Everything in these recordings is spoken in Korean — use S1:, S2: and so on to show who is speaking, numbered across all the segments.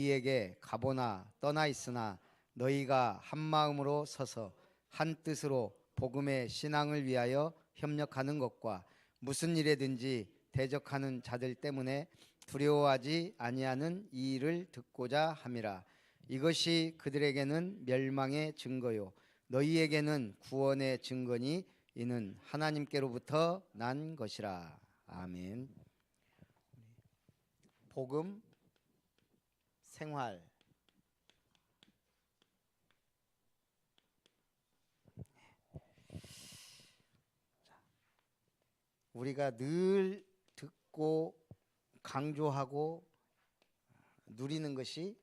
S1: 너희에게 가보나 떠나 있으나 너희가 한 마음으로 서서 한 뜻으로 복음의 신앙을 위하여 협력하는 것과 무슨 일에든지 대적하는 자들 때문에 두려워하지 아니하는 이 일을 듣고자 함이라. 이것이 그들에게는 멸망의 증거요 너희에게는 구원의 증거니 이는 하나님께로부터 난 것이라. 아멘. 복음 생활. 우리가 늘 듣고 강조하고 누리는 것이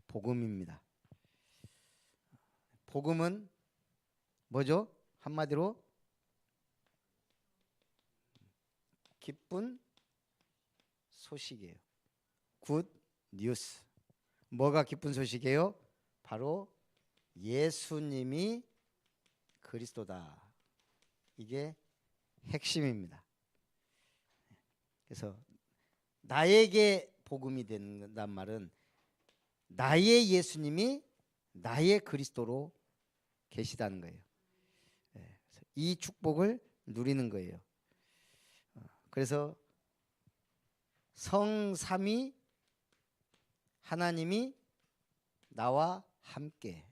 S1: 복음입니다. 복음은 뭐죠? 한마디로 기쁜 소식이에요. 굿 뉴스. 뭐가 기쁜 소식이에요? 바로 예수님이 그리스도다. 이게 핵심입니다. 그래서 나에게 복음이 된다는 말은 나의 예수님이 나의 그리스도로 계시다는 거예요. 이 축복을 누리는 거예요. 그래서 성삼위 하나님이 나와 함께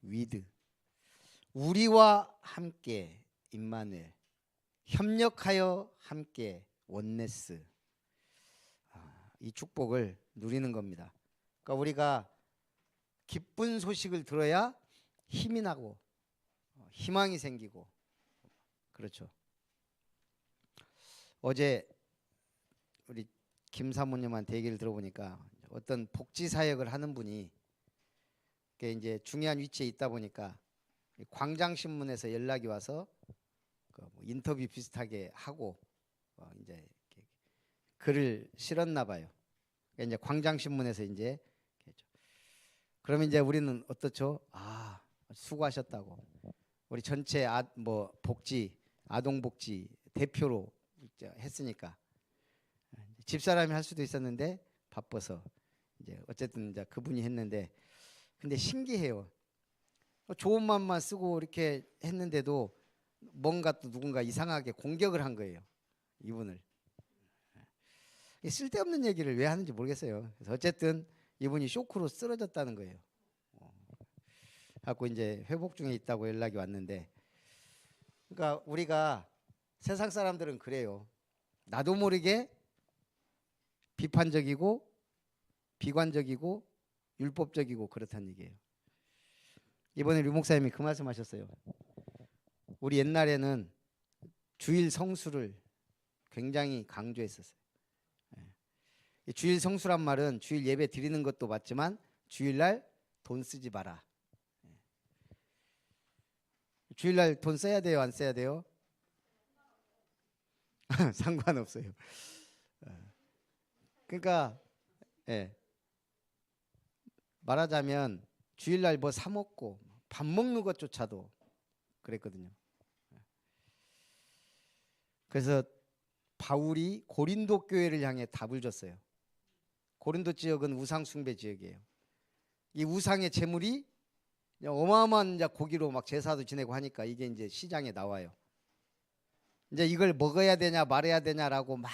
S1: 위드 우리와 함께 임마누엘 협력하여 함께 원네스. 이 축복을 누리는 겁니다. 그러니까 우리가 기쁜 소식을 들어야 힘이 나고 희망이 생기고 그렇죠. 어제 우리 김 사모님한테 얘기를 들어보니까 어떤 복지 사역을 하는 분이 이제 중요한 위치에 있다 보니까 광장신문에서 연락이 와서 뭐 인터뷰 비슷하게 하고 이제 글을 실었나 봐요. 이제 광장신문에서 이제 그러면 이제 우리는 어떻죠? 수고하셨다고. 우리 전체 복지 아동복지 대표로 했으니까 집사람이 할 수도 있었는데 바빠서 이제 어쨌든 이제 그분이 했는데 근데 신기해요. 좋은 맘만 쓰고 이렇게 했는데도 뭔가 또 누군가 이상하게 공격을 한 거예요. 이분을. 쓸데없는 얘기를 왜 하는지 모르겠어요. 그래서 어쨌든 이분이 쇼크로 쓰러졌다는 거예요. 갖고 이제 회복 중에 있다고 연락이 왔는데, 그러니까 우리가 세상 사람들은 그래요. 나도 모르게 비판적이고 비관적이고 율법적이고 그렇다는 얘기예요. 이번에 류 목사님이 그 말씀하셨어요. 우리 옛날에는 주일 성수를 굉장히 강조했었어요. 주일 성수란 말은 주일 예배 드리는 것도 맞지만 주일날 돈 쓰지 마라. 주일날 돈 써야 돼요? 안 써야 돼요? 상관없어요. 그러니까 말하자면 주일날 뭐 사 먹고 밥 먹는 것조차도 그랬거든요. 그래서 바울이 고린도 교회를 향해 답을 줬어요. 고린도 지역은 우상 숭배 지역이에요. 이 우상의 제물이 어마어마한 이제 고기로 막 제사도 지내고 하니까 이게 이제 시장에 나와요. 이제 이걸 먹어야 되냐 말아야 되냐라고 막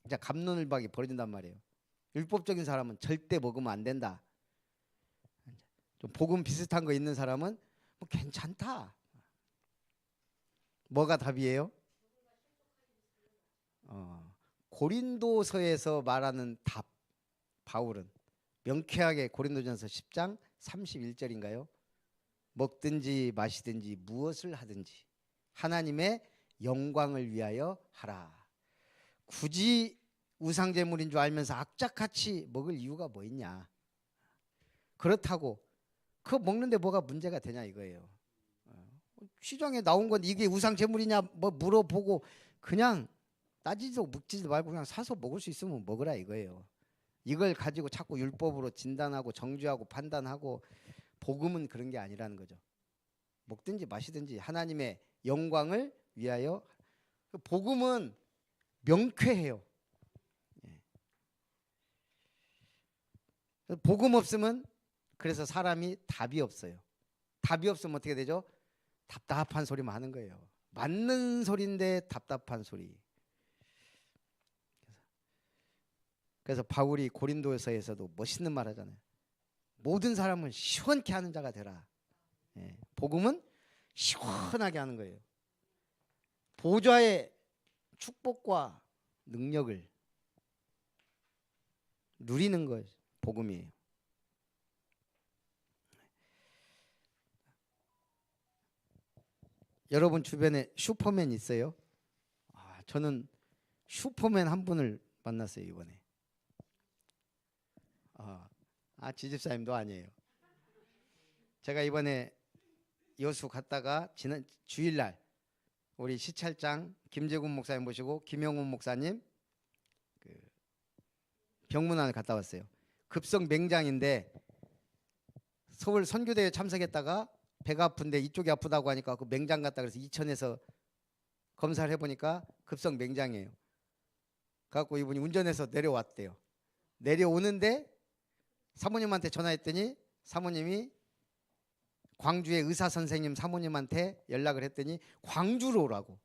S1: 이제 갑론을박이 벌어진단 말이에요. 율법적인 사람은 절대 먹으면 안 된다. 좀 복음 비슷한 거 있는 사람은 뭐 괜찮다. 뭐가 답이에요? 고린도서에서 말하는 답. 바울은 명쾌하게 고린도전서 10장 31절인가요? 먹든지 마시든지 무엇을 하든지 하나님의 영광을 위하여 하라. 굳이 우상제물인 줄 알면서 악착같이 먹을 이유가 뭐 있냐. 그렇다고 그거 먹는데 뭐가 문제가 되냐 이거예요. 시장에 나온 건 이게 우상제물이냐 뭐 물어보고 그냥 따지지도 묻지도 말고 그냥 사서 먹을 수 있으면 먹으라 이거예요. 이걸 가지고 자꾸 율법으로 진단하고 정죄하고 판단하고 복음은 그런 게 아니라는 거죠. 먹든지 마시든지 하나님의 영광을 위하여. 복음은 명쾌해요. 복음 없으면 그래서 사람이 답이 없어요. 답이 없으면 어떻게 되죠? 답답한 소리만 하는 거예요. 맞는 소리인데 답답한 소리. 그래서 바울이 고린도서에서도 멋있는 말 하잖아요. 모든 사람은 시원케 하는 자가 되라. 예, 복음은 시원하게 하는 거예요. 보좌의 축복과 능력을 누리는 것이 복음이에요. 여러분 주변에 슈퍼맨 있어요? 저는 슈퍼맨 한 분을 만났어요 이번에. 지집사님도 아니에요. 제가 이번에 여수 갔다가 지난 주일날 우리 시찰장 김재군 목사님 모시고 김영훈 목사님 그 병문안을 갔다 왔어요. 급성 맹장인데 서울 선교대회 참석했다가 배가 아픈데 이쪽이 아프다고 하니까 그 맹장 갔다 그래서 이천에서 검사를 해보니까 급성 맹장이에요. 그래갖고 이분이 운전해서 내려왔대요. 내려오는데 사모님한테 전화했더니 사모님이 광주의 의사 선생님 사모님한테 연락을 했더니 광주로 오라고.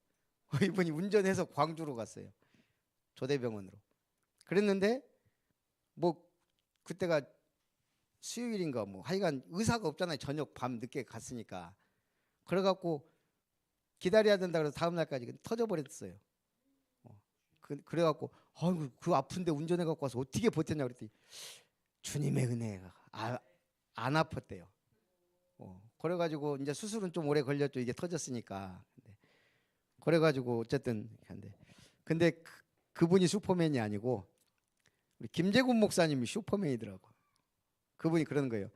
S1: 이분이 운전해서 광주로 갔어요. 조대병원으로. 그랬는데 뭐 그때가 수요일인가 뭐 하여간 의사가 없잖아요. 저녁 밤 늦게 갔으니까. 그래갖고 기다려야 된다 그래서 다음 날까지 터져버렸어요. 그래갖고 아이고 그 아픈데 운전해갖고 와서 어떻게 버텼냐 그랬더니 주님의 은혜가 안 아팠대요. 그래가지고 이제 수술은 좀 오래 걸렸죠. 이게 터졌으니까. 그래가지고 어쨌든 근데 그분이 슈퍼맨이 아니고 우리 김재군 목사님이 슈퍼맨이더라고. 그분이 그러는 거예요.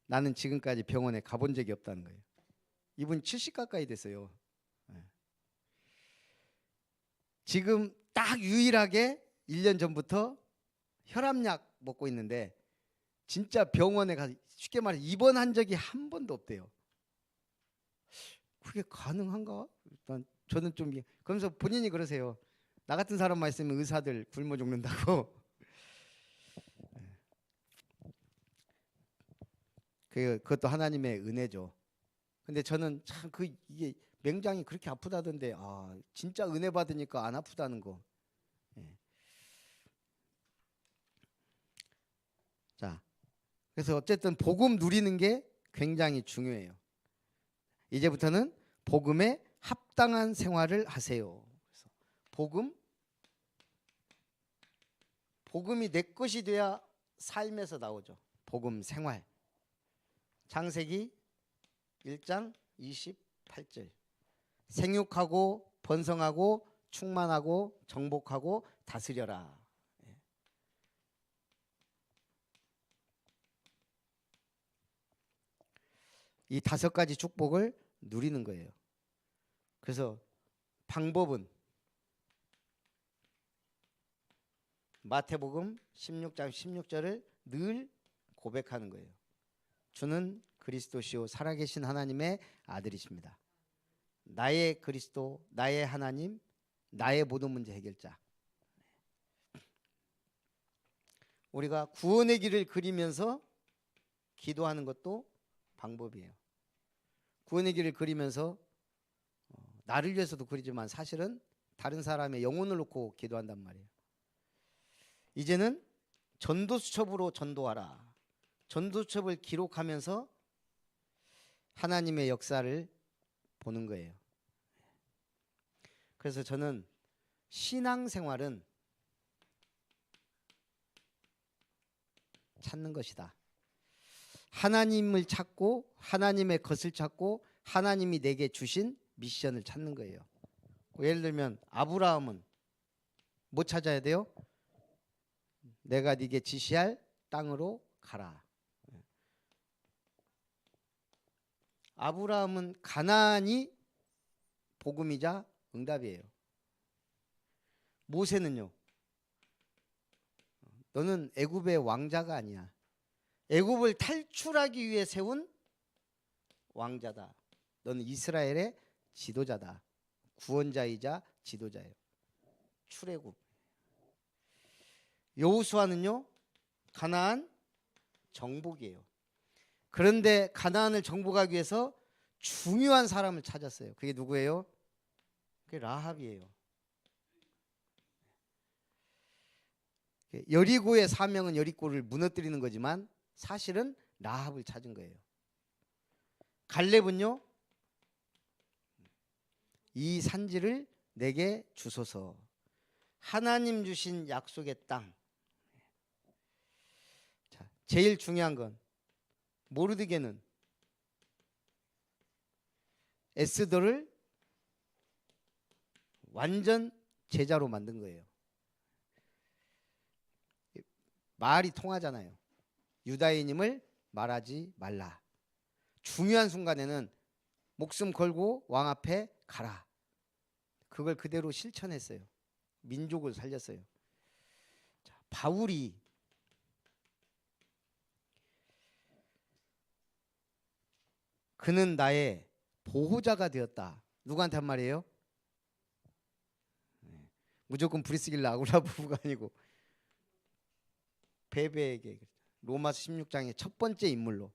S1: 나는 지금까지 병원에 가본 적이 없다는 거예요. 이분 70 가까이 됐어요. 지금 딱 유일하게 1년 전부터 혈압약 먹고 있는데 진짜 병원에 가서 쉽게 말해 입원한 적이 한 번도 없대요. 그게 가능한가? 일단 저는 좀 그러면서 본인이 그러세요. 나 같은 사람만 있으면 의사들 굶어 죽는다고. 그것도 하나님의 은혜죠. 근데 저는 참 이게 맹장이 그렇게 아프다던데 진짜 은혜 받으니까 안 아프다는 거. 자, 그래서 어쨌든 복음 누리는 게 굉장히 중요해요. 이제부터는 복음에 합당한 생활을 하세요. 그래서 복음이 내 것이 돼야 삶에서 나오죠. 복음 생활. 창세기 1장 28절. 생육하고 번성하고 충만하고 정복하고 다스려라. 이 5가지 축복을 누리는 거예요. 그래서 방법은 마태복음 16장 16절을 늘 고백하는 거예요. 주는 그리스도시요 살아계신 하나님의 아들이십니다. 나의 그리스도, 나의 하나님, 나의 모든 문제 해결자. 우리가 구원의 길을 그리면서 기도하는 것도 방법이에요. 구원의 길을 그리면서 나를 위해서도 그리지만 사실은 다른 사람의 영혼을 놓고 기도한단 말이에요. 이제는 전도수첩으로 전도하라. 전도수첩을 기록하면서 하나님의 역사를 보는 거예요. 그래서 저는 신앙생활은 찾는 것이다. 하나님을 찾고 하나님의 것을 찾고 하나님이 내게 주신 미션을 찾는 거예요. 예를 들면 아브라함은 뭐 찾아야 돼요? 내가 네게 지시할 땅으로 가라. 아브라함은 가나안이 복음이자 응답이에요. 모세는요? 너는 애굽의 왕자가 아니야. 애굽을 탈출하기 위해 세운 왕자다. 너는 이스라엘의 지도자다. 구원자이자 지도자예요. 출애굽. 여호수아는요? 가나안 정복이에요. 그런데 가나안을 정복하기 위해서 중요한 사람을 찾았어요. 그게 누구예요? 그게 라합이에요. 여리고의 사명은 여리고를 무너뜨리는 거지만 사실은 라합을 찾은 거예요. 갈렙은요, 이 산지를 내게 주소서. 하나님 주신 약속의 땅. 자, 제일 중요한 건 모르드게는 에스더를 완전 제자로 만든 거예요. 말이 통하잖아요. 유다인임을 말하지 말라. 중요한 순간에는 목숨 걸고 왕 앞에 가라. 그걸 그대로 실천했어요. 민족을 살렸어요. 자, 바울이 그는 나의 보호자가 되었다. 누구한테 한 말이에요? 무조건 브리스길라 아굴라 부부가 아니고 베베에게, 로마서 16장의 첫 번째 인물로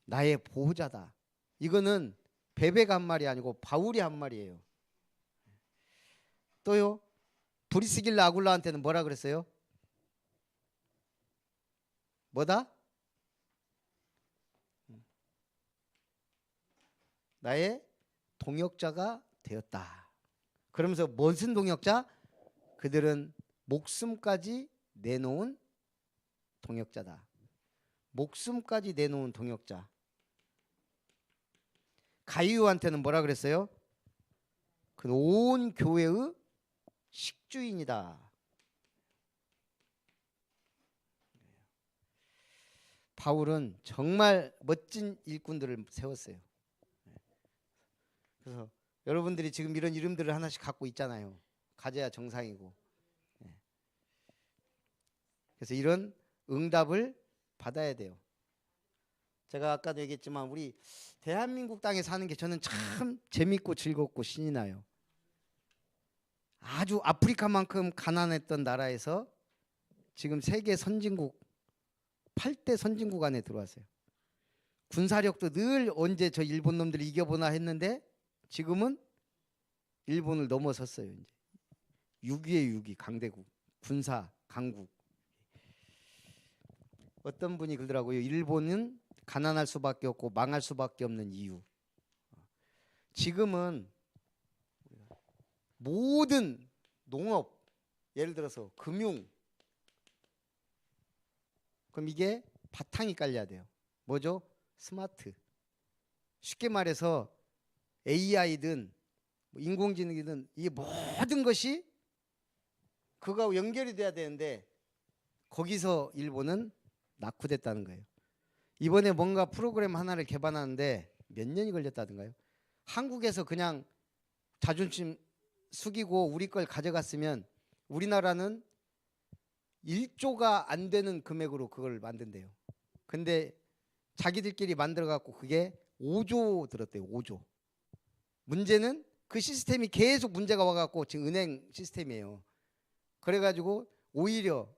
S1: 나의 보호자다. 이거는 베베가 한 말이 아니고 바울이 한 말이에요. 또요, 브리스길라 아굴라한테는 뭐라 그랬어요? 뭐다? 나의 동역자가 되었다. 그러면서 무슨 동역자? 그들은 목숨까지 내놓은 동역자다. 목숨까지 내놓은 동역자. 가이유한테는 뭐라 그랬어요? 그 온 교회의 식주인이다. 바울은 정말 멋진 일꾼들을 세웠어요. 그래서 여러분들이 지금 이런 이름들을 하나씩 갖고 있잖아요. 가져야 정상이고. 그래서 이런 응답을 받아야 돼요. 제가 아까도 얘기했지만 우리 대한민국 땅에 사는 게 저는 참 재밌고 즐겁고 신이 나요. 아주 아프리카만큼 가난했던 나라에서 지금 세계 선진국 8대 선진국 안에 들어왔어요. 군사력도 늘 언제 저 일본 놈들이 이겨보나 했는데 지금은 일본을 넘어섰어요. 이제 6위에 6위 강대국, 군사 강국. 어떤 분이 그러더라고요. 일본은 가난할 수밖에 없고 망할 수밖에 없는 이유. 지금은 모든 농업, 예를 들어서 금융, 그럼 이게 바탕이 깔려야 돼요. 뭐죠? 스마트. 쉽게 말해서 AI든 인공지능이든 이 모든 것이 그거하고 연결이 돼야 되는데 거기서 일본은 낙후됐다는 거예요. 이번에 뭔가 프로그램 하나를 개발하는데 몇 년이 걸렸다던가요? 한국에서 그냥 자존심 숙이고 우리 걸 가져갔으면 우리나라는 1조가 안 되는 금액으로 그걸 만든대요. 근데 자기들끼리 만들어 갖고 그게 5조 들었대요. 5조. 문제는 그 시스템이 계속 문제가 와갖고 지금 은행 시스템이에요. 그래가지고 오히려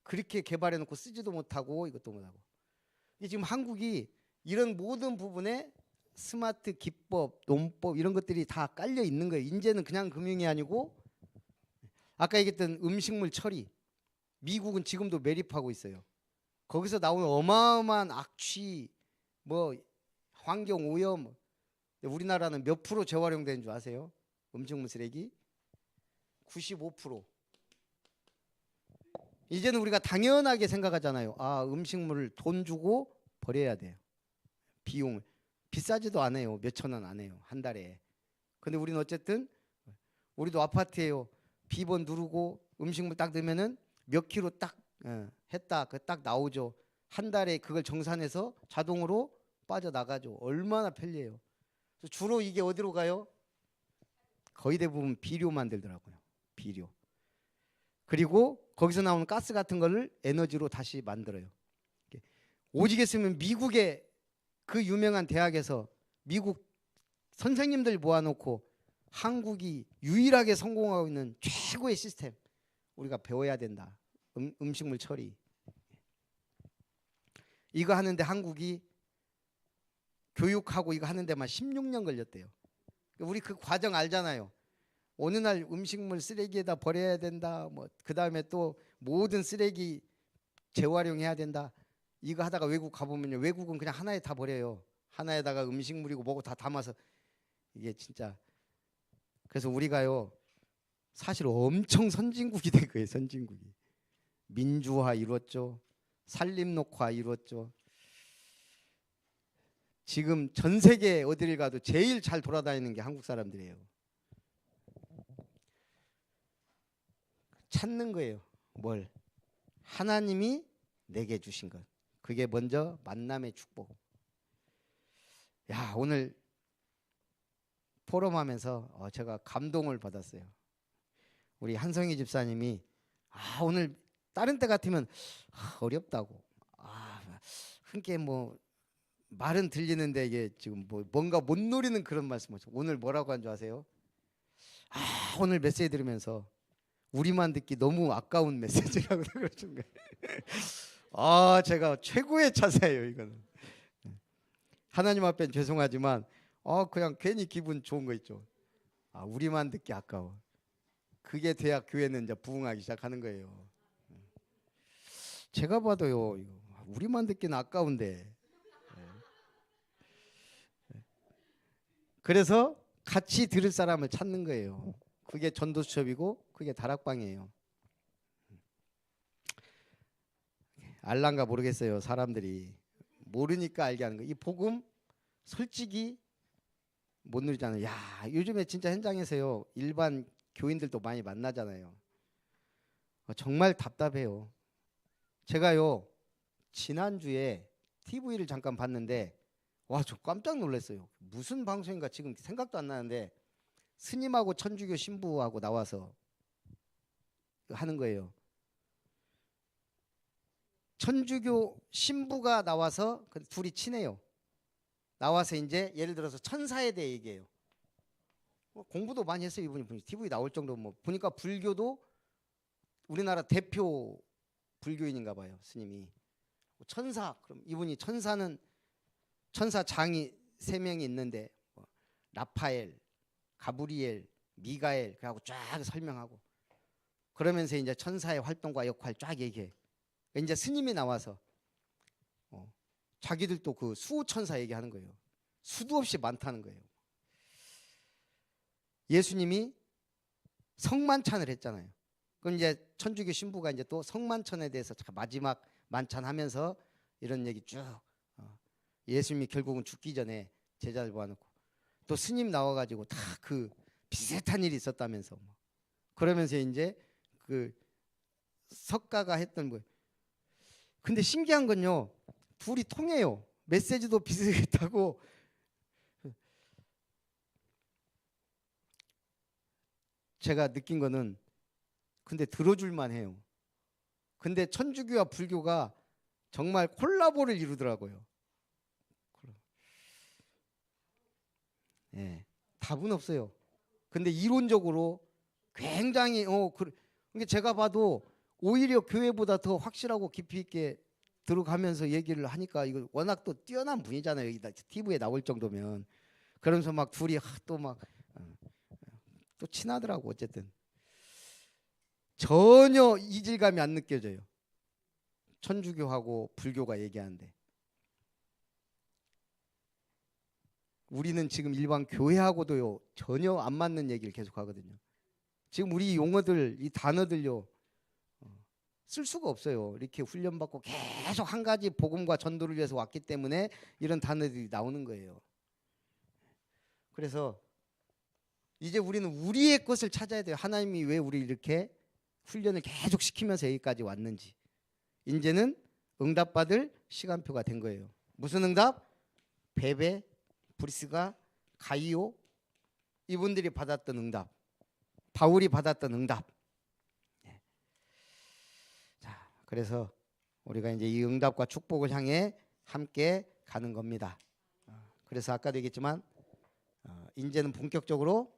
S1: 그렇게 개발해놓고 쓰지도 못하고 이것도 못하고. 지금 한국이 이런 모든 부분에 스마트 기법, 논법 이런 것들이 다 깔려 있는 거예요. 이제는 그냥 금융이 아니고 아까 얘기했던 음식물 처리. 미국은 지금도 매립하고 있어요. 거기서 나오는 어마어마한 악취, 뭐 환경 오염. 우리나라는 몇 프로 재활용되는 줄 아세요? 음식물 쓰레기 95%. 이제는 우리가 당연하게 생각하잖아요. 아, 음식물을 돈 주고 버려야 돼요. 비용을 비싸지도 않아요. 몇천 원 안 해요. 한 달에. 근데 우리는 어쨌든 우리도 아파트에요. 비번 누르고 음식물 딱 넣으면은 몇 킬로 딱 했다. 그 딱 나오죠. 한 달에 그걸 정산해서 자동으로 빠져나가죠. 얼마나 편리해요. 주로 이게 어디로 가요? 거의 대부분 비료 만들더라고요. 비료. 그리고 거기서 나오는 가스 같은 거를 에너지로 다시 만들어요. 오직 했으면 미국의 그 유명한 대학에서 미국 선생님들 모아놓고 한국이 유일하게 성공하고 있는 최고의 시스템 우리가 배워야 된다. 음식물 처리. 이거 하는데 한국이 교육하고 이거 하는 데만 16년 걸렸대요. 우리 그 과정 알잖아요. 어느 날 음식물 쓰레기에다 버려야 된다. 뭐 그다음에 또 모든 쓰레기 재활용해야 된다. 이거 하다가 외국 가보면요. 외국은 그냥 하나에 다 버려요. 하나에다가 음식물이고 뭐고 다 담아서 이게 진짜. 그래서 우리가요. 사실 엄청 선진국이 된 거예요. 선진국이. 민주화 이뤘죠. 산림녹화 이뤘죠. 지금 전 세계 어디를 가도 제일 잘 돌아다니는 게 한국 사람들이에요. 찾는 거예요. 뭘? 하나님이 내게 주신 것. 그게 먼저 만남의 축복. 야, 오늘 포럼하면서 제가 감동을 받았어요. 우리 한성희 집사님이 오늘 다른 때 같으면 어렵다고. 함께 뭐 말은 들리는데 이게 지금 뭐 뭔가 못 누리는 그런 말씀을. 오늘 뭐라고 한 줄 아세요? 오늘 메시지 들으면서 우리만 듣기 너무 아까운 메시지라고 그러신 거예요. 제가 최고의 차사예요, 이거는. 하나님 앞엔 죄송하지만 그냥 괜히 기분 좋은 거 있죠. 우리만 듣기 아까워. 그게 돼야 교회는 이제 부흥하기 시작하는 거예요. 제가 봐도요, 이거 우리만 듣기는 아까운데. 그래서 같이 들을 사람을 찾는 거예요. 그게 전도 수첩이고 그게 다락방이에요. 알란가 모르겠어요. 사람들이 모르니까 알게 하는 거. 이 복음 솔직히 못 누리잖아요. 야, 요즘에 진짜 현장에서요. 일반 교인들도 많이 만나잖아요. 정말 답답해요. 제가요. 지난주에 TV를 잠깐 봤는데 저 깜짝 놀랐어요. 무슨 방송인가 지금 생각도 안 나는데 스님하고 천주교 신부하고 나와서 하는 거예요. 천주교 신부가 나와서 둘이 친해요. 나와서 이제 예를 들어서 천사에 대해 얘기해요. 공부도 많이 했어요. 이분이 TV 나올 정도. 뭐 보니까 불교도 우리나라 대표 불교인인가 봐요. 스님이. 천사, 그럼 이분이 천사는 천사 장이 3명이 있는데 라파엘, 가브리엘, 미가엘 그하고 쫙 설명하고 그러면서 이제 천사의 활동과 역할 쫙 얘기해. 이제 스님이 나와서 자기들도 그 수호천사 얘기하는 거예요. 수도 없이 많다는 거예요. 예수님이 성만찬을 했잖아요. 그럼 이제 천주교 신부가 이제 또 성만찬에 대해서 마지막 만찬하면서 이런 얘기 쭉. 예수님이 결국은 죽기 전에 제자들 모아놓고 또 스님 나와가지고 다 그 비슷한 일이 있었다면서 그러면서 이제 그 석가가 했던 거예요. 근데 신기한 건요. 둘이 통해요. 메시지도 비슷하고 제가 느낀 거는 근데 들어줄만 해요. 근데 천주교와 불교가 정말 콜라보를 이루더라고요. 예, 답은 없어요. 근데 이론적으로 굉장히 그러니까 제가 봐도 오히려 교회보다 더 확실하고 깊이 있게 들어가면서 얘기를 하니까 이거 워낙 또 뛰어난 분이잖아요. 여기 TV에 나올 정도면. 그러면서 막 둘이 또 막 또 친하더라고. 어쨌든 전혀 이질감이 안 느껴져요. 천주교하고 불교가 얘기하는데 우리는 지금 일반 교회하고도요 전혀 안 맞는 얘기를 계속 하거든요. 지금 우리 용어들 이 단어들요 쓸 수가 없어요. 이렇게 훈련받고 계속 한 가지 복음과 전도를 위해서 왔기 때문에 이런 단어들이 나오는 거예요. 그래서 이제 우리는 우리의 것을 찾아야 돼요. 하나님이 왜 우리 이렇게 훈련을 계속 시키면서 여기까지 왔는지. 이제는 응답받을 시간표가 된 거예요. 무슨 응답? 베베, 브리스가, 가이오 이분들이 받았던 응답. 바울이 받았던 응답. 자, 그래서 우리가 이제 이 응답과 축복을 향해 함께 가는 겁니다. 그래서 아까도 얘기했지만 이제는 본격적으로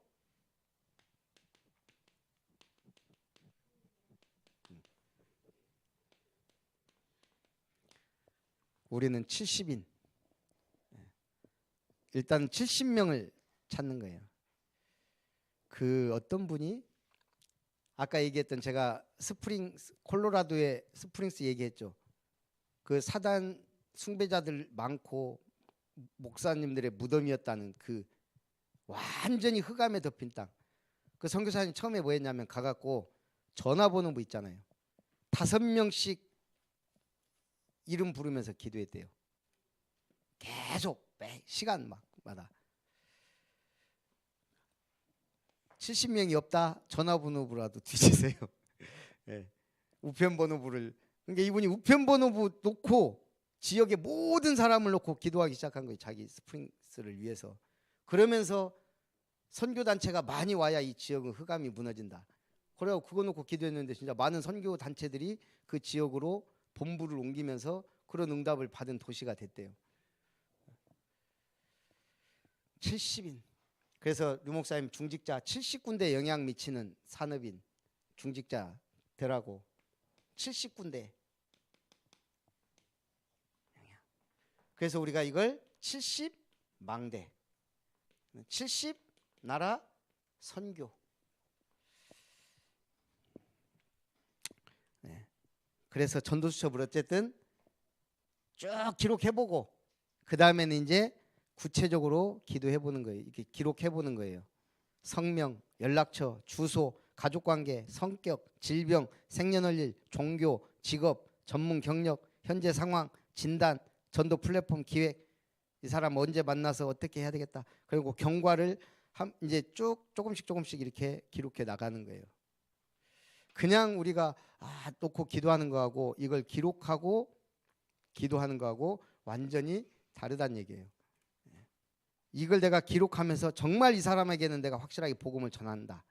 S1: 우리는 70인. 일단 70명을 찾는 거예요. 그 어떤 분이 아까 얘기했던 제가 콜로라도의 스프링스 얘기했죠. 그 사단 숭배자들 많고 목사님들의 무덤이었다는 그 완전히 흑암에 덮인 땅. 그 선교사님 처음에 뭐 했냐면 가갖고 전화번호부 있잖아요. 5명씩 이름 부르면서 기도했대요. 계속 매 시간마다. 70명이 없다. 전화번호부라도 뒤지세요. 네. 우편번호부를. 그러니까 이분이 우편번호부 놓고 지역의 모든 사람을 놓고 기도하기 시작한 거예요. 자기 스프링스를 위해서. 그러면서 선교단체가 많이 와야 이 지역은 흑암이 무너진다. 그래서 그거 놓고 기도했는데 진짜 많은 선교단체들이 그 지역으로 본부를 옮기면서 그런 응답을 받은 도시가 됐대요. 70인. 그래서 류 목사님 중직자 70군데 영향 미치는 산업인 중직자 되라고 70군데. 그래서 우리가 이걸 70망대 70나라 선교. 네. 그래서 전도수첩을 어쨌든 쭉 기록해보고 그 다음에는 이제 구체적으로 기도해보는 거예요. 이렇게 기록해보는 거예요. 성명, 연락처, 주소, 가족관계, 성격, 질병, 생년월일, 종교, 직업, 전문 경력, 현재 상황, 진단, 전도 플랫폼 기획, 이 사람 언제 만나서 어떻게 해야 되겠다. 그리고 경과를 이제 쭉 조금씩 이렇게 기록해 나가는 거예요. 그냥 우리가 놓고 기도하는 거하고 이걸 기록하고 기도하는 거하고 완전히 다르다는 얘기예요. 이걸 내가 기록하면서 정말 이 사람에게는 내가 확실하게 복음을 전한다.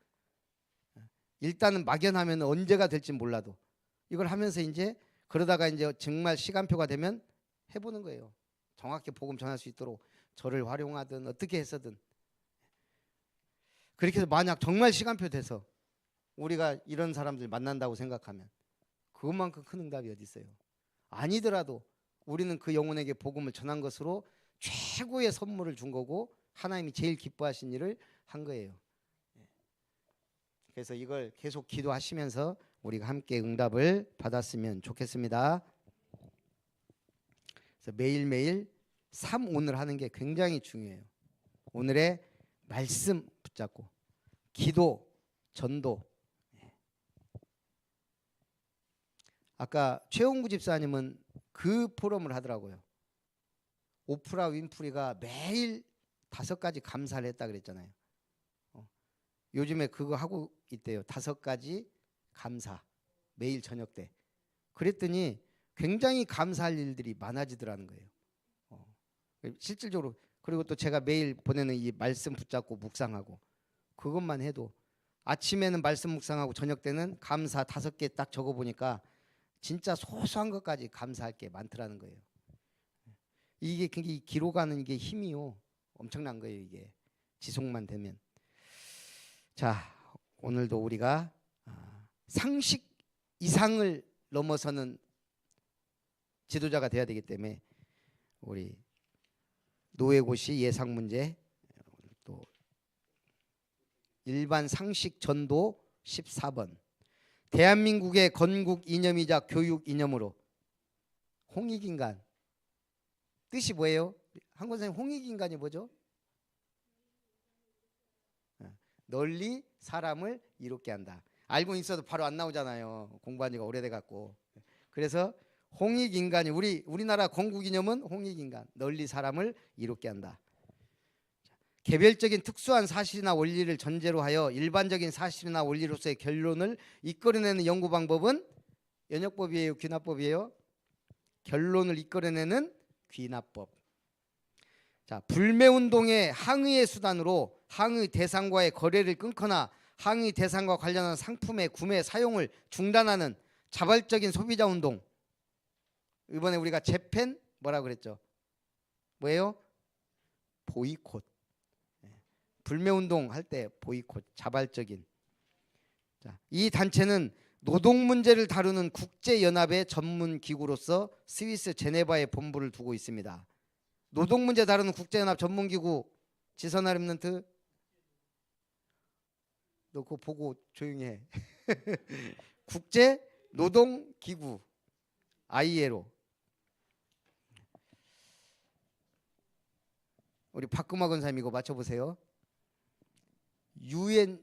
S1: 일단은 막연하면 언제가 될지 몰라도 이걸 하면서 이제 그러다가 이제 정말 시간표가 되면 해보는 거예요. 정확히 복음 전할 수 있도록 저를 활용하든 어떻게 해서든. 그렇게 해서 만약 정말 시간표 돼서 우리가 이런 사람들 만난다고 생각하면 그것만큼 큰 응답이 어디 있어요. 아니더라도 우리는 그 영혼에게 복음을 전한 것으로 최고의 선물을 준 거고 하나님이 제일 기뻐하신 일을 한 거예요. 그래서 이걸 계속 기도하시면서 우리가 함께 응답을 받았으면 좋겠습니다. 그래서 매일매일 오늘 하는 게 굉장히 중요해요. 오늘의 말씀 붙잡고 기도, 전도. 아까 최홍구 집사님은 그 포럼을 하더라고요. 오프라 윈프리가 매일 5가지 감사를 했다 그랬잖아요. 요즘에 그거 하고 있대요. 5가지 감사 매일 저녁 때. 그랬더니 굉장히 감사할 일들이 많아지더라는 거예요. 실질적으로. 그리고 또 제가 매일 보내는 이 말씀 붙잡고 묵상하고 그것만 해도 아침에는 말씀 묵상하고 저녁 때는 감사 5개 딱 적어보니까 진짜 소소한 것까지 감사할 게 많더라는 거예요. 이게 굉장히 기록하는 게 힘이요. 엄청난 거예요. 이게 지속만 되면. 자, 오늘도 우리가 상식 이상을 넘어서는 지도자가 돼야 되기 때문에 우리 노예고시 예상 문제 또 일반 상식 전도 14번 대한민국의 건국 이념이자 교육 이념으로 홍익인간 뜻이 뭐예요? 한권 선생님 홍익인간이 뭐죠? 널리 사람을 이롭게 한다. 알고 있어도 바로 안 나오잖아요. 공부한 지가 오래돼 갖고. 그래서 홍익인간이 우리나라 건국이념은 홍익인간 널리 사람을 이롭게 한다. 개별적인 특수한 사실이나 원리를 전제로 하여 일반적인 사실이나 원리로서의 결론을 이끌어내는 연구 방법은 연역법이에요, 귀납법이에요? 결론을 이끌어내는 귀납법. 자, 불매운동의 항의의 수단으로 항의 대상과의 거래를 끊거나 항의 대상과 관련한 상품의 구매 사용을 중단하는 자발적인 소비자 운동. 이번에 우리가 재팬 뭐라고 그랬죠? 뭐예요? 보이콧. 불매운동 할 때 보이콧, 자발적인. 자, 이 단체는 노동 문제를 다루는 국제연합의 전문 기구로서 스위스 제네바에 본부를 두고 있습니다. 노동 문제 다루는 국제연합 전문 기구 지선아 랩런트 너 그거 보고 조용히 해. 국제 노동 기구 ILO. 우리 박금화 권사님 이거 맞춰보세요. UN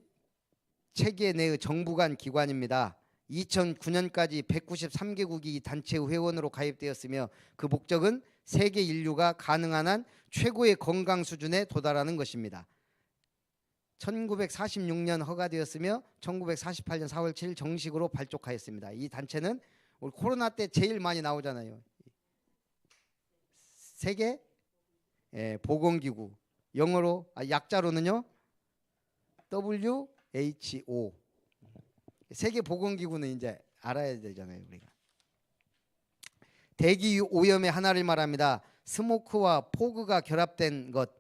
S1: 체계 내의 정부 간 기관입니다. 2009년까지 193개국이 이 단체의 회원으로 가입되었으며 그 목적은 세계 인류가 가능한 한 최고의 건강 수준에 도달하는 것입니다. 1946년 허가되었으며 1948년 4월 7일 정식으로 발족하였습니다. 이 단체는 우리 코로나 때 제일 많이 나오잖아요. 세계 보건기구, 영어로 약자로는요 WHO. 세계보건기구는 이제 알아야 되잖아요 우리가. 대기 오염의 하나를 말합니다. 스모크와 포그가 결합된 것.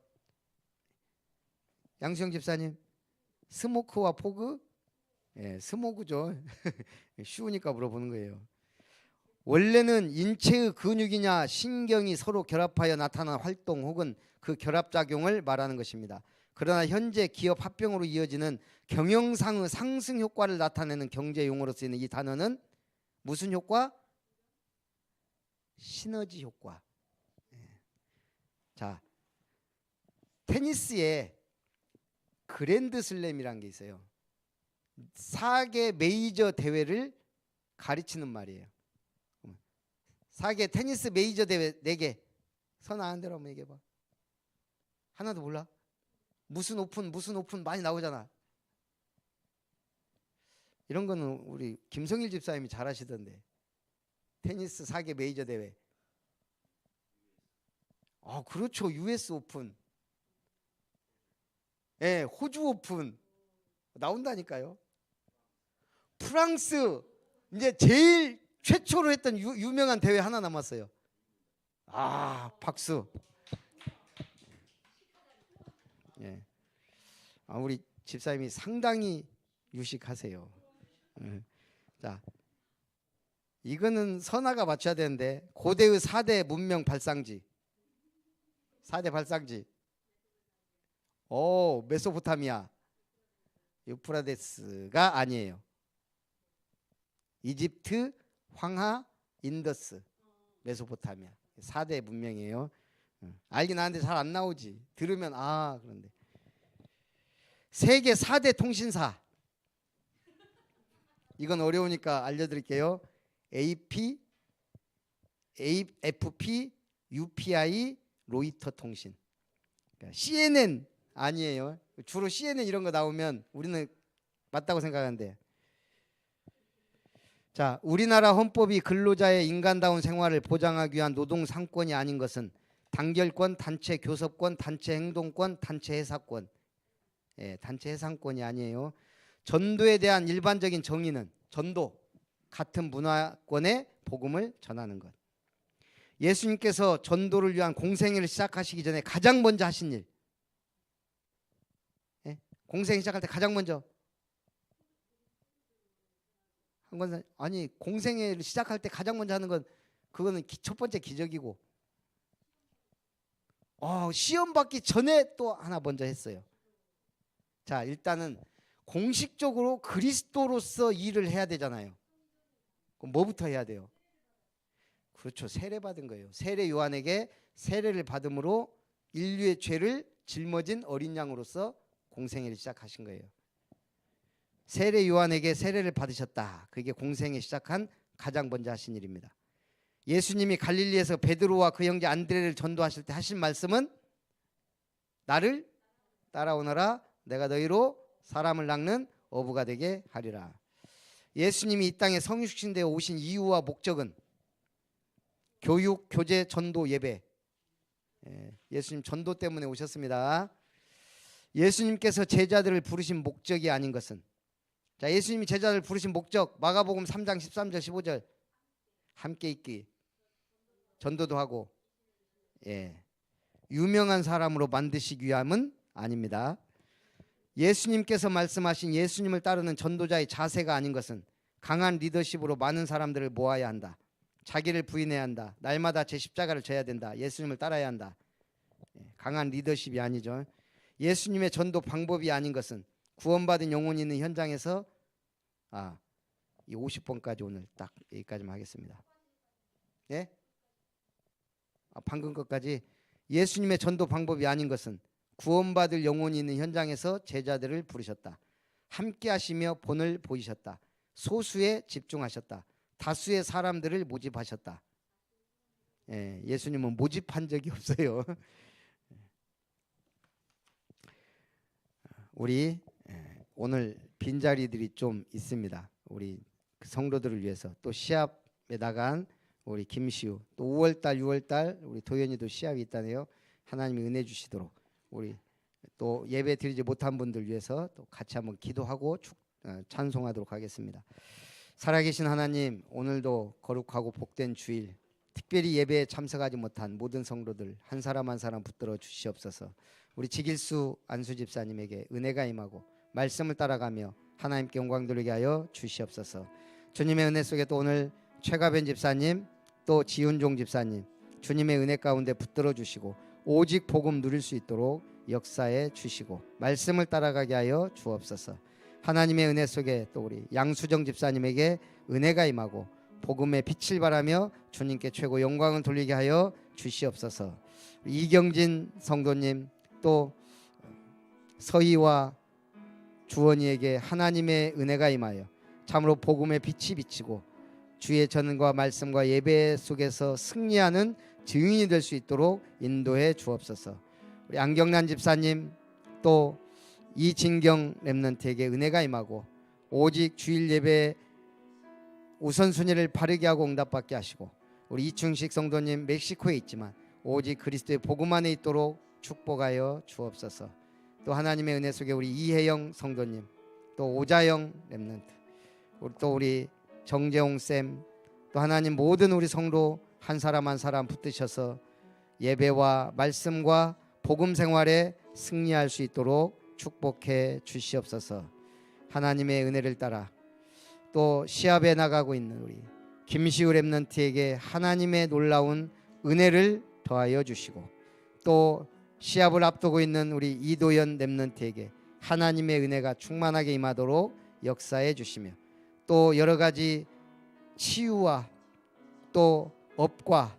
S1: 양수영 집사님, 스모크와 포그? 스모그죠. 쉬우니까 물어보는 거예요. 원래는 인체의 근육이냐 신경이 서로 결합하여 나타난 활동 혹은 그 결합작용을 말하는 것입니다. 그러나 현재 기업 합병으로 이어지는 경영상의 상승 효과를 나타내는 경제 용어로 쓰이는 이 단어는 무슨 효과? 시너지 효과. 자, 테니스에 그랜드슬램이라는 게 있어요. 4개 메이저 대회를 가르치는 말이에요. 4개 테니스 메이저 대회 4개. 선 아는 대로 한번 얘기해봐. 하나도 몰라? 무슨 오픈 많이 나오잖아. 이런 거는 우리 김성일 집사님이 잘 하시던데. 테니스 4개 메이저 대회. 그렇죠. US 오픈. 호주 오픈. 나온다니까요. 프랑스 이제 제일 최초로 했던 유명한 대회 하나 남았어요. 박수. 우리 집사님이 상당히 유식하세요. 자, 이거는 선아가 맞춰야 되는데 고대의 4대 문명 발상지. 4대 발상지. 메소포타미아. 유프라데스가 아니에요. 이집트, 황하, 인더스, 메소포타미아. 4대 문명이에요. 알긴 아는데 잘 안 나오지. 들으면 그런데. 세계 4대 통신사. 이건 어려우니까 알려드릴게요. AP, AFP, UPI, 로이터 통신. 그러니까 CNN 아니에요. 주로 CNN 이런 거 나오면 우리는 맞다고 생각하는데. 자, 우리나라 헌법이 근로자의 인간다운 생활을 보장하기 위한 노동 상권이 아닌 것은 단결권, 단체 교섭권, 단체 행동권, 단체 해사권. 단체 해상권이 아니에요. 전도에 대한 일반적인 정의는 전도, 같은 문화권의 복음을 전하는 것. 예수님께서 전도를 위한 공생애를 시작하시기 전에 가장 먼저 하신 일. 공생애 시작할 때 가장 먼저 한 건 공생애를 시작할 때 가장 먼저 하는 건 그거는 첫 번째 기적이고 시험 받기 전에 또 하나 먼저 했어요. 자, 일단은 공식적으로 그리스도로서 일을 해야 되잖아요. 그럼 뭐부터 해야 돼요? 그렇죠. 세례 받은 거예요. 세례 요한에게 세례를 받음으로 인류의 죄를 짊어진 어린 양으로서 공생애를 시작하신 거예요. 세례 요한에게 세례를 받으셨다. 그게 공생애 시작한 가장 먼저 하신 일입니다. 예수님이 갈릴리에서 베드로와 그 형제 안드레를 전도하실 때 하신 말씀은 나를 따라오너라. 내가 너희로 사람을 낚는 어부가 되게 하리라. 예수님이 이 땅에 성육신되어 오신 이유와 목적은 교육, 교제, 전도, 예배. 예수님 전도 때문에 오셨습니다. 예수님께서 제자들을 부르신 목적이 아닌 것은, 자, 예수님이 제자들을 부르신 목적 마가복음 3장 13절 15절 함께 있기, 전도도 하고 유명한 사람으로 만드시기 위함은 아닙니다. 예수님께서 말씀하신 예수님을 따르는 전도자의 자세가 아닌 것은 강한 리더십으로 많은 사람들을 모아야 한다. 자기를 부인해야 한다. 날마다 제 십자가를 져야 된다. 예수님을 따라야 한다. 강한 리더십이 아니죠. 예수님의 전도 방법이 아닌 것은 구원받은 영혼이 있는 현장에서 이 50번까지 오늘 딱 여기까지만 하겠습니다. 예? 방금 것까지 예수님의 전도 방법이 아닌 것은 구원받을 영혼이 있는 현장에서 제자들을 부르셨다. 함께 하시며 본을 보이셨다. 소수에 집중하셨다. 다수의 사람들을 모집하셨다. 예수님은 모집한 적이 없어요. 우리 오늘 빈자리들이 좀 있습니다. 우리 성도들을 위해서 또 시합에 나간 우리 김시우, 또 5월달 6월달 우리 도현이도 시합이 있다네요. 하나님이 은혜 주시도록 우리 또 예배 드리지 못한 분들 위해서 또 같이 한번 기도하고 찬송하도록 하겠습니다. 살아계신 하나님, 오늘도 거룩하고 복된 주일, 특별히 예배에 참석하지 못한 모든 성도들 한 사람 한 사람 붙들어 주시옵소서. 우리 지길수 안수 집사님에게 은혜가 임하고 말씀을 따라가며 하나님께 영광 돌리게 하여 주시옵소서. 주님의 은혜 속에 또 오늘 최가변 집사님, 또 지훈종 집사님, 주님의 은혜 가운데 붙들어 주시고 오직 복음 누릴 수 있도록 역사해 주시고 말씀을 따라가게 하여 주옵소서. 하나님의 은혜 속에 또 우리 양수정 집사님에게 은혜가 임하고 복음의 빛을 발하며 주님께 최고 영광을 돌리게 하여 주시옵소서. 이경진 성도님, 또 서희와 주원이에게 하나님의 은혜가 임하여 참으로 복음의 빛이 비치고 주의 전과 말씀과 예배 속에서 승리하는 증인이 될 수 있도록 인도해 주옵소서. 우리 안경란 집사님, 또 이진경 렘넌트에게 은혜가 임하고 오직 주일 예배 우선순위를 바르게 하고 응답받게 하시고 우리 이충식 성도님 멕시코에 있지만 오직 그리스도의 복음 안에 있도록 축복하여 주옵소서. 또 하나님의 은혜 속에 우리 이혜영 성도님, 또 오자영 렘넌트, 또 우리 정재홍 쌤, 또 하나님 모든 우리 성도 한 사람 한 사람 붙드셔서 예배와 말씀과 복음 생활에 승리할 수 있도록 축복해 주시옵소서. 하나님의 은혜를 따라 또 시합에 나가고 있는 우리 김시우 렘넌트에게 하나님의 놀라운 은혜를 더하여 주시고 또 시합을 앞두고 있는 우리 이도현 렘넌트에게 하나님의 은혜가 충만하게 임하도록 역사해 주시며 또 여러 가지 치유와 또 업과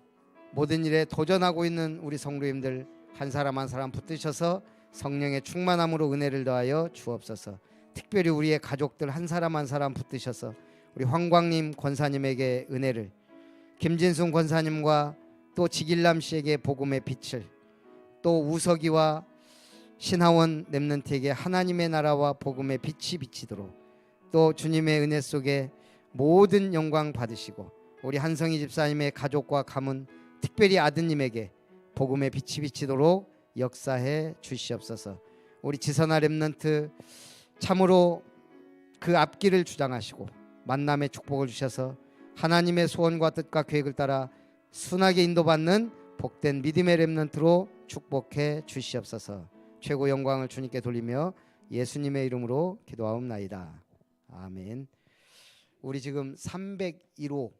S1: 모든 일에 도전하고 있는 우리 성도님들 한 사람 한 사람 붙드셔서 성령의 충만함으로 은혜를 더하여 주옵소서. 특별히 우리의 가족들 한 사람 한 사람 붙드셔서 우리 황광님 권사님에게 은혜를, 김진순 권사님과 또 지길남 씨에게 복음의 빛을, 또 우석이와 신하원 렘넌트에게 하나님의 나라와 복음의 빛이 비치도록 또 주님의 은혜 속에 모든 영광 받으시고 우리 한성희 집사님의 가족과 가문, 특별히 아드님에게 복음의 빛이 비치도록 역사해 주시옵소서. 우리 지선아 렘넌트 참으로 그 앞길을 주장하시고 만남의 축복을 주셔서 하나님의 소원과 뜻과 계획을 따라 순하게 인도받는 복된 믿음의 렘넌트로 축복해 주시옵소서. 최고 영광을 주님께 돌리며 예수님의 이름으로 기도하옵나이다. 아멘. 우리 지금 301호